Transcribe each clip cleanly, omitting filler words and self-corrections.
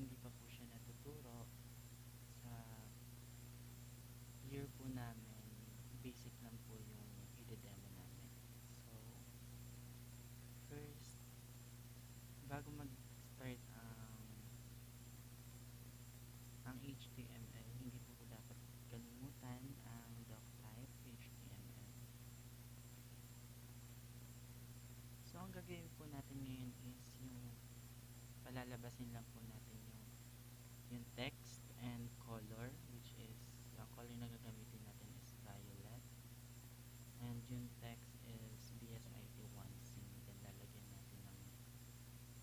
hindi pa po siya natuturo sa year po namin, basic lang po yung i-demo namin. So, first, bago mag-start ang HTML, hindi po dapat kalimutan ang doctype HTML. So, ang gagawin po natin ngayon is yung palalabasin lang po natin yung text and color, which is yung color na gagamitin natin is violet, and yung text is BSIT1C. Then lalagyan natin ng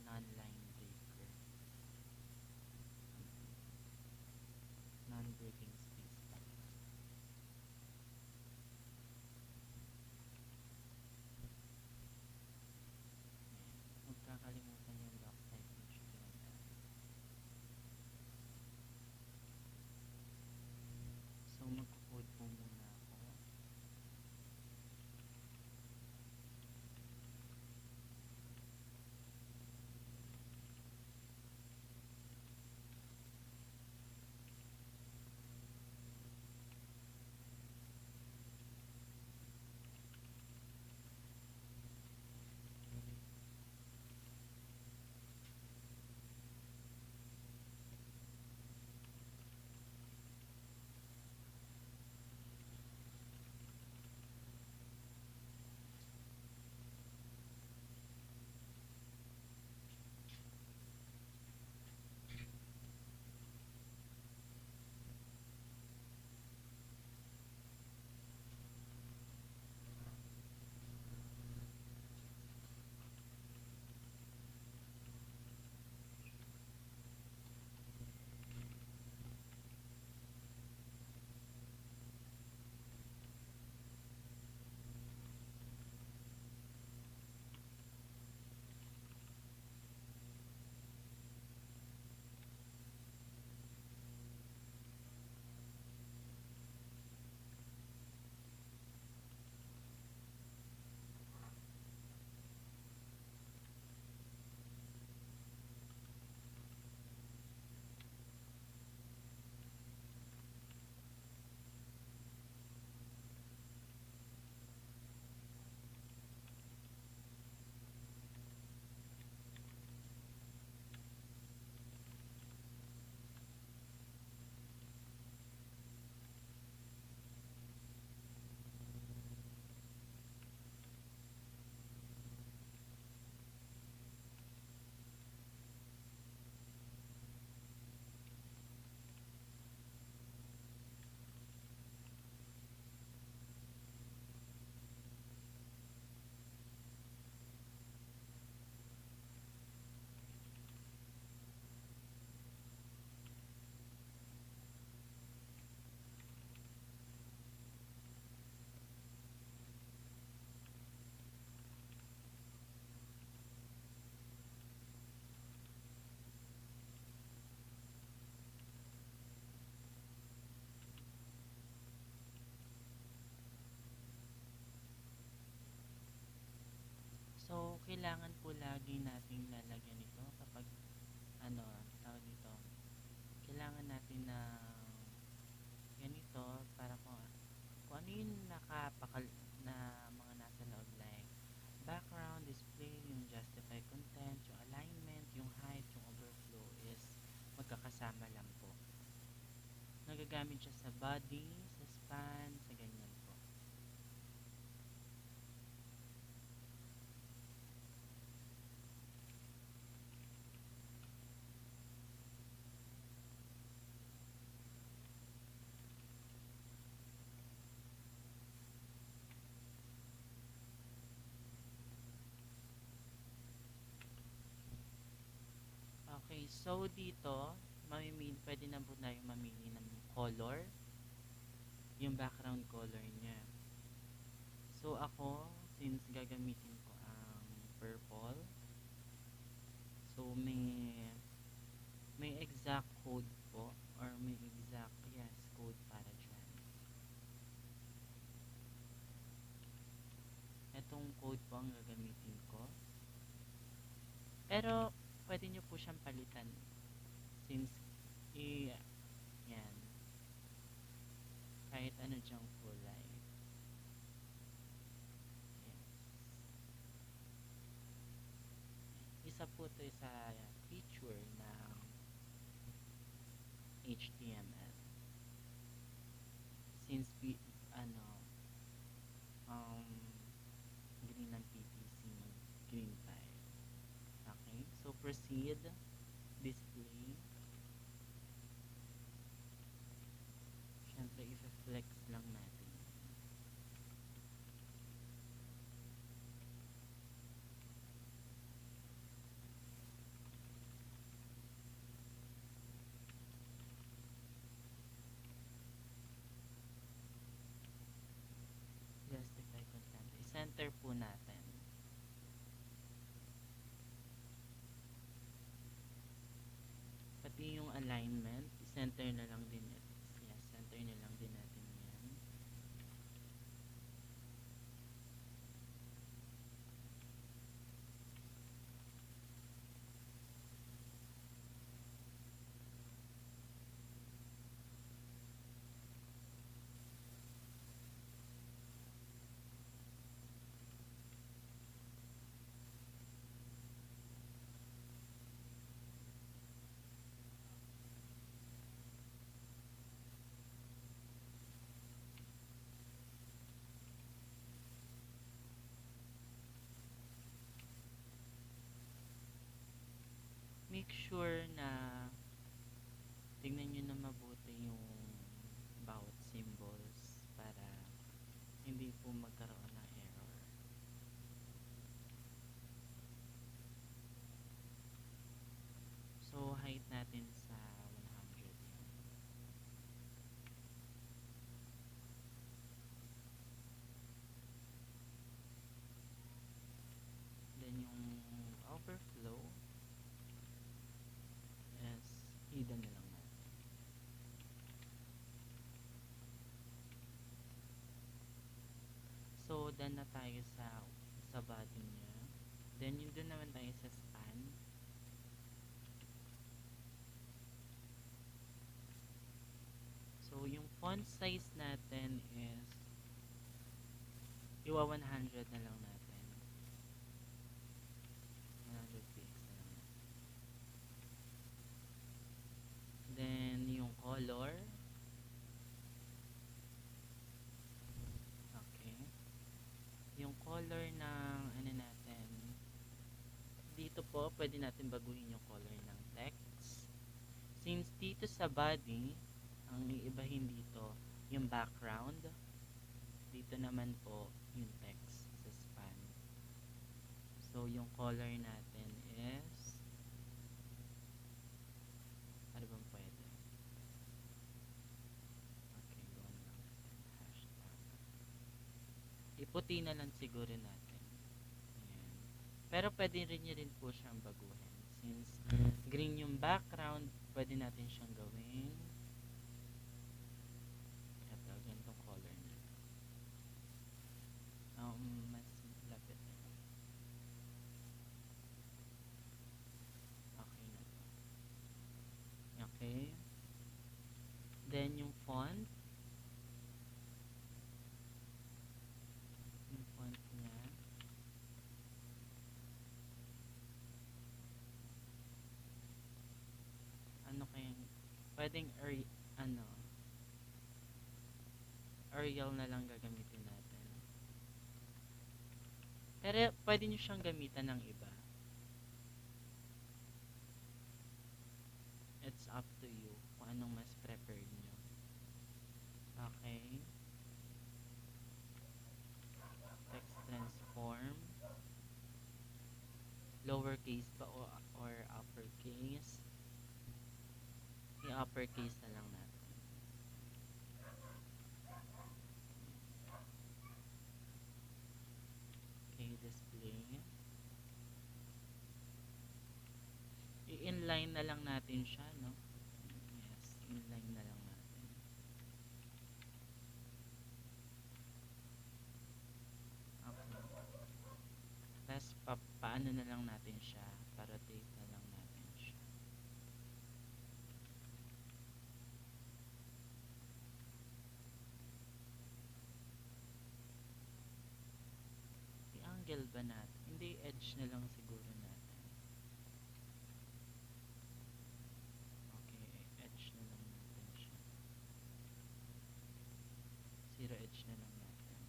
non-line breaker, non-breaking space pa. Huwag kakalimutan yung doctype HTML. So, magko-code po muna ako. So, kailangan po lagi nating lalagyan ito kapag tawag dito, kailangan natin na ganito para kung ano yung nakapakal na mga nasa loob, like background, display, yung justify content, yung alignment, yung height, yung overflow is magkakasama lang po. Nagagamit siya sa body, sa span, sa ganyan po. Okay, so dito, pwede na po tayong mamili ng color, yung background color niya. So ako, since gagamitin ko ang purple, so may exact code po, or may exact, yes, code para dyan. Etong code po ang gagamitin ko. Pero, pwede nyo po siyang palitan Since, i, yan, kahit ano dyang kulay. Yes. Isa po to sa feature ng HTML. Since, ano, um, green ng PPC, mag-green tayo. Okay, so proceed, display. Siyempre, i-flex lang natin. Justify content. I-center po natin. Pati yung alignment, i-center na lang din. Yes, center na lang din natin yan. Make sure na tingnan nyo na mabuti yung bawat symbols para hindi po magkaroon ng error. So, height natin sa 100 yan. Then, yung overflow is hidden na lang natin. So, done na tayo sa body niya. Then, yun doon naman tayo sa span. So, yung font size natin is iwa 100 na lang natin. 100 px na lang natin. Then, yung color. Okay. Yung color ng ano natin. Dito po, pwede natin baguhin yung color ng text. Since dito sa body, ang iibahin dito, yung background. Dito naman po, yung text sa span. So, yung color natin is, ano bang pwede? Okay, gawan lang natin. Hashtag. Iputi na lang siguro natin. Ayan. Pero pwede rin nyo rin po siyang baguhin. Since green yung background, pwede natin siyang gawin. Ito, ganitong color na. Mas lapit na lang. Okay na to. Okay. Then yung font. Yung font niya. Ano kayang, pwedeng Arial na lang gagamitin natin. Pero pwede nyo siyang gamitan ng iba. It's up to you kung anong mas preferred nyo. Okay. Text transform. Lowercase ba or uppercase? I-uppercase na lang natin. Okay, display. I-inline na lang natin siya, no? Yes, inline na lang natin. Okay. Tapos, paano na lang natin siya? Para rotate na lang natin siya. angle ba natin? Hindi, edge na lang siguro natin. Okay, edge na lang natin siya. Zero edge na lang natin.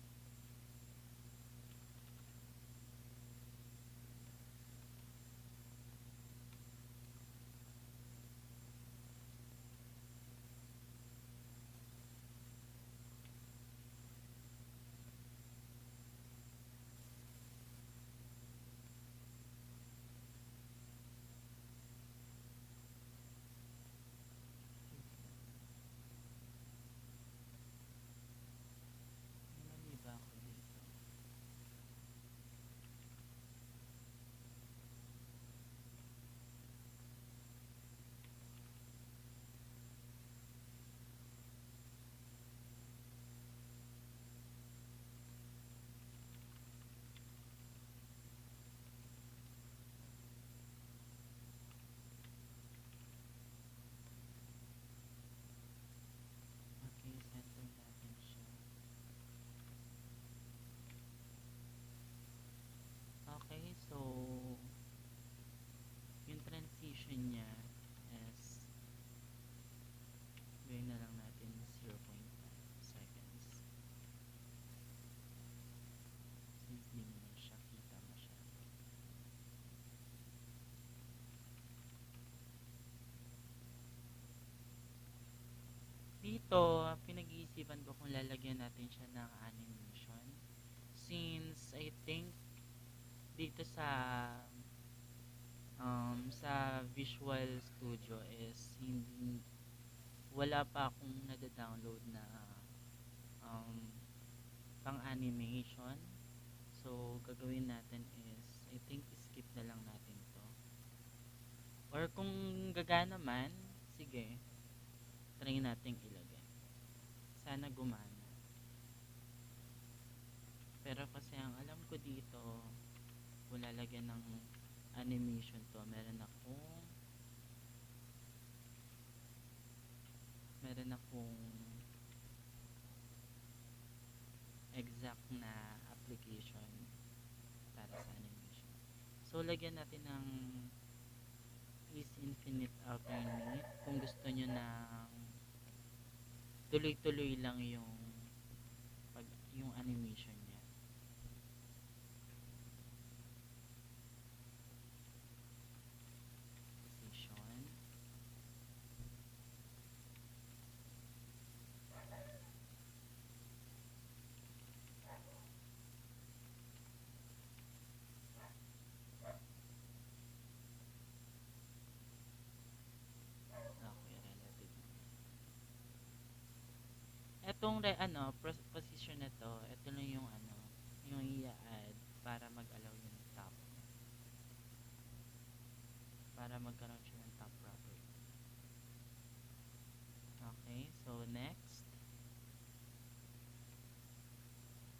Mali ba ako dito? Okay, center natin siya. Okay, so yung transition niya is gawin na lang natin 0.5 seconds since di naman siya kita masyado. Dito, pinag-iisipan ko kung lalagyan natin siya ng animation since I think dito sa Visual Studio is hindi wala pa akong nada-download na um, pang animation. So gagawin natin is I think skip na lang natin to. Or kung gagana man, sige, try nating ilagay. Sana gumana. Pero kasi ang alam ko dito, kung lalagyan ng animation to, meron akong exact na application para sa animation. So, lagyan natin ng is infinite alternate kung gusto nyo ng tuloy-tuloy lang yung animation niya. Position. Okay, relative. Etong position na to, ito lang yung i-add para mag-allow yung top. Para magkaroon siya ng top property. Okay, so next,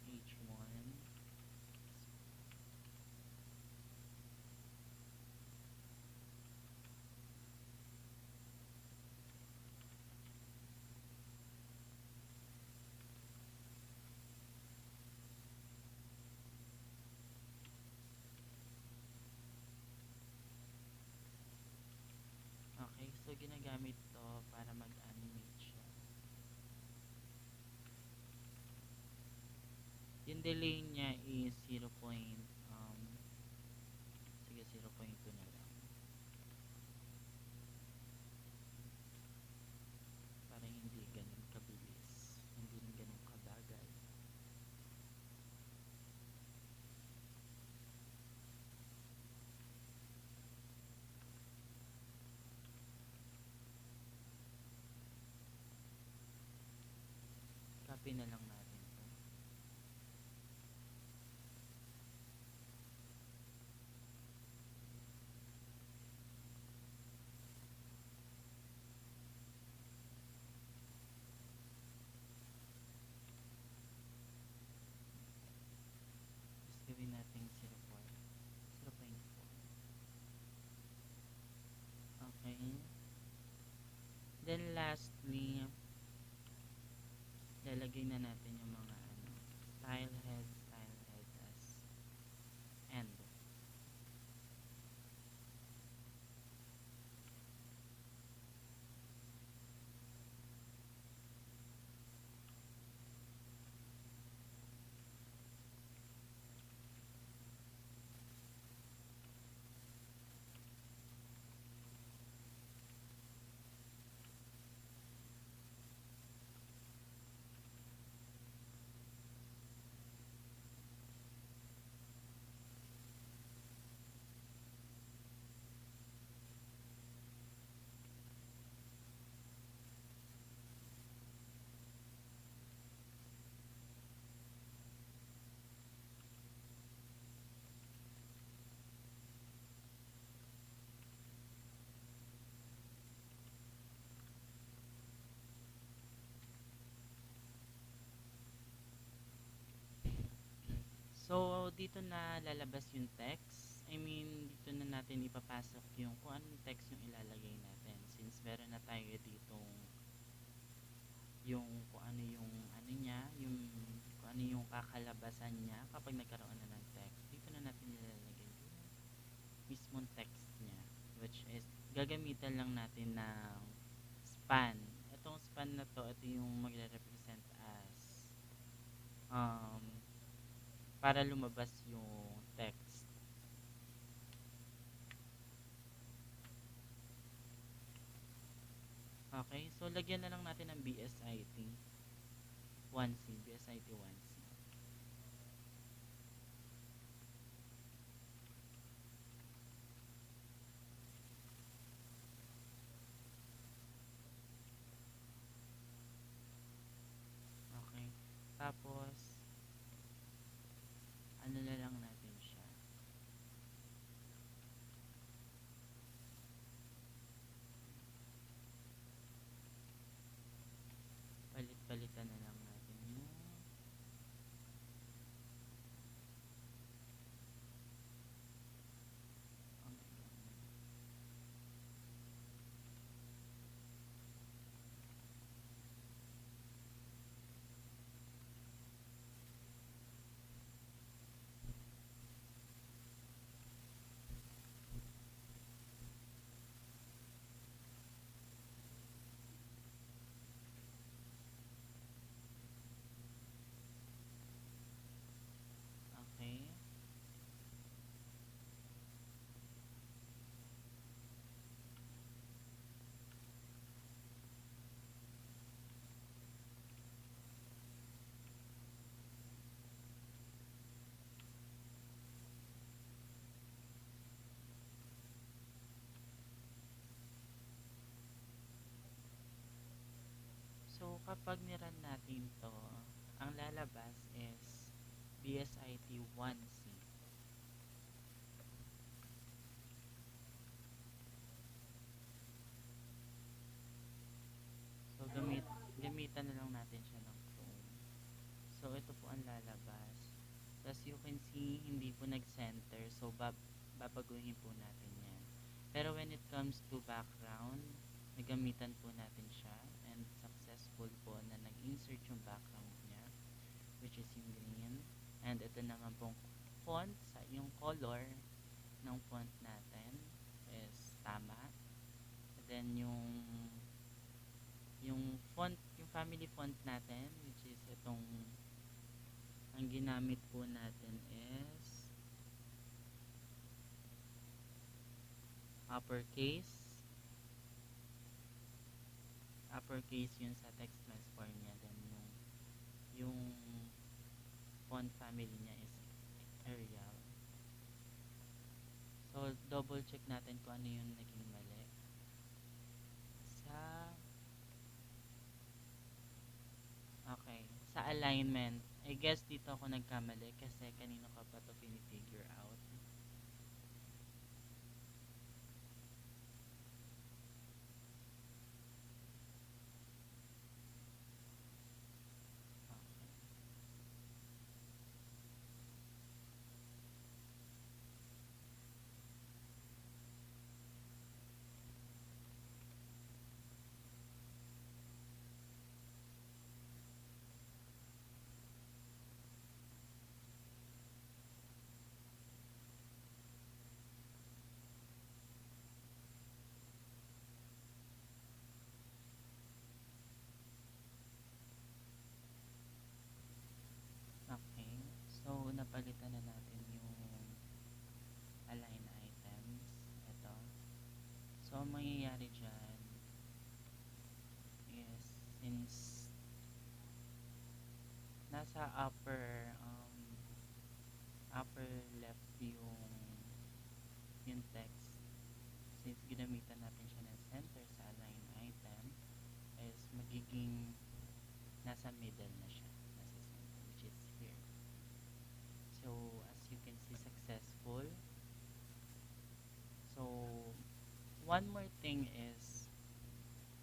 H1. Okay, so ginagamit to para mag-animate siya. Yung delay niya is 0. Sige, 0.2 na lang. Para hindi ganun kabilis. Hindi rin ganun kabagal. Copy na lang natin to. Tapos gawin natin 0.4. Okay. Then lastly, lalagay na natin yung mga style head as So, dito na lalabas yung text. I mean, dito na natin ipapasok yung kung anong text yung ilalagay natin. Since meron na tayo ditong yung kung ano niya, yung kung ano yung kakalabasan niya kapag nagkaroon na ng text. Dito na natin nilalagay yung mismong text niya, which is gagamitan lang natin ng span. Itong span na to, ito yung magre-represent as um, para lumabas yung text. Okay, so lagyan na lang natin ng BSIT 1C, BSIT 1C. Okay, tapos ano na lang natin siya. Palit-palitan na lang natin yung oh my God. Okay. So, kapag niran natin to, ang lalabas is BSIT 1C. So, gamitan na lang natin siya ng Chrome. So, ito po ang lalabas. As you can see, hindi po nag-center. So, babaguhin po natin yan. Pero when it comes to background, nagamitan po natin siya. And successful po na nag-insert yung background niya, which is yung green. And ito naman pong font, yung color ng font natin is tama. And then yung font, yung family font natin, which is itong ang ginamit po natin is uppercase. Uppercase yun sa text transform niya. Then yung font family niya is Arial. So, double check natin kung ano yung naging mali. Sa Okay. Sa alignment, I guess dito ako nagkamali kasi kanino ka pa to pinifigure out. Okay. Okay. So, napalitan na natin yung align items. Ito. So, ang mangyayari dyan is since nasa upper left yung text, since ginamitan natin siya ng center sa align item, is magiging nasa middle na siya. Nasa center, which is here. So, as you can see, successful. So, one more thing is,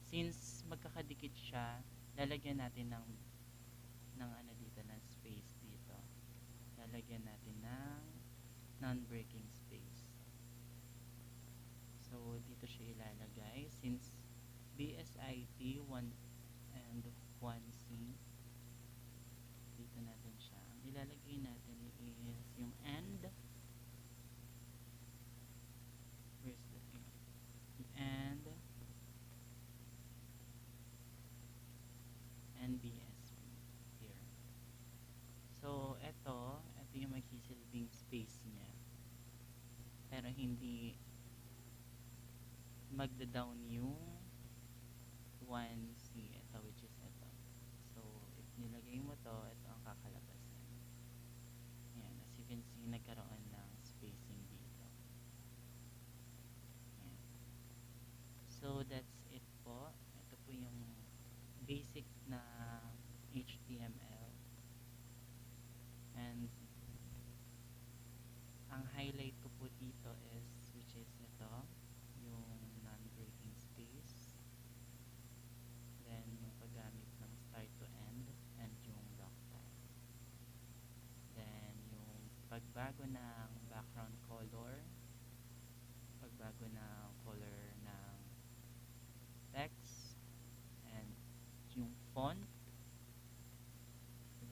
since magkakadikit siya, lalagyan natin ng ano dito, ng space dito. lalagyan natin ng non-breaking space. So, dito siya ilalagay since BSIT 1 and 1C. Dito natin siya. Ang ilalagay natin is yung and. Where's the thing? And BSP here. So, ito yung magsisilbing space niya. Pero hindi magda-down yung 1C, ito, which is ito. So, if nilagay mo to, ito ang kakalabasan. Ayan, as you can see, nagkaroon ng spacing dito. Ayan. So, that's it po. Ito po yung basic na HTML. And ang highlight ko po dito is, which is ito, yung non-breaking space. Then, yung paggamit ng start to end and yung block type. Then, yung pagbago ng background color, pagbago ng color ng text, and yung font,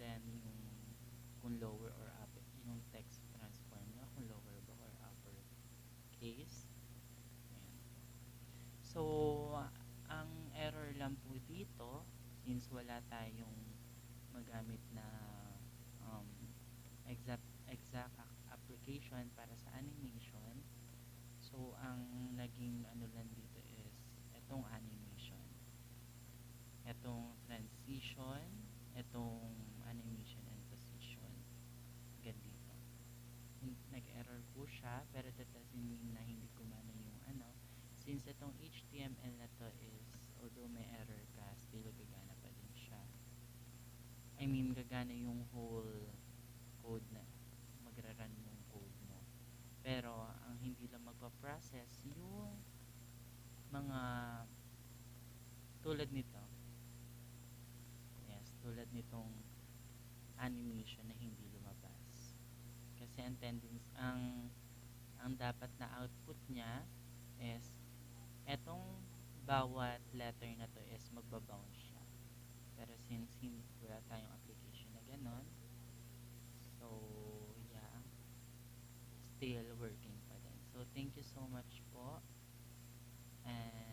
then yung kung lower or upper, yung text transform niya, kung lower ba or upper case. Ayan. So, ang error lang po dito, since wala tayong magamit na um, exact application para sa animation, so ang naging ano lang dito is etong animation, etong transition, etong animation and position, ganito. Nag-error po siya, pero that doesn't mean na hindi gumana yung ano, since itong HTML na to is, although may error ka, still gagana pa din siya. I mean, gagana yung whole code na magra-run yung code mo. Pero, ang hindi lang magpa-process yung mga tulad nito. Yes, tulad nitong animation na hindi lumabas. Kasi ang tendency, ang dapat na output niya is etong bawat letter na to is magbabounce siya. Pero since wala tayong application na ganon, so yeah, still working pa din. So thank you so much po, and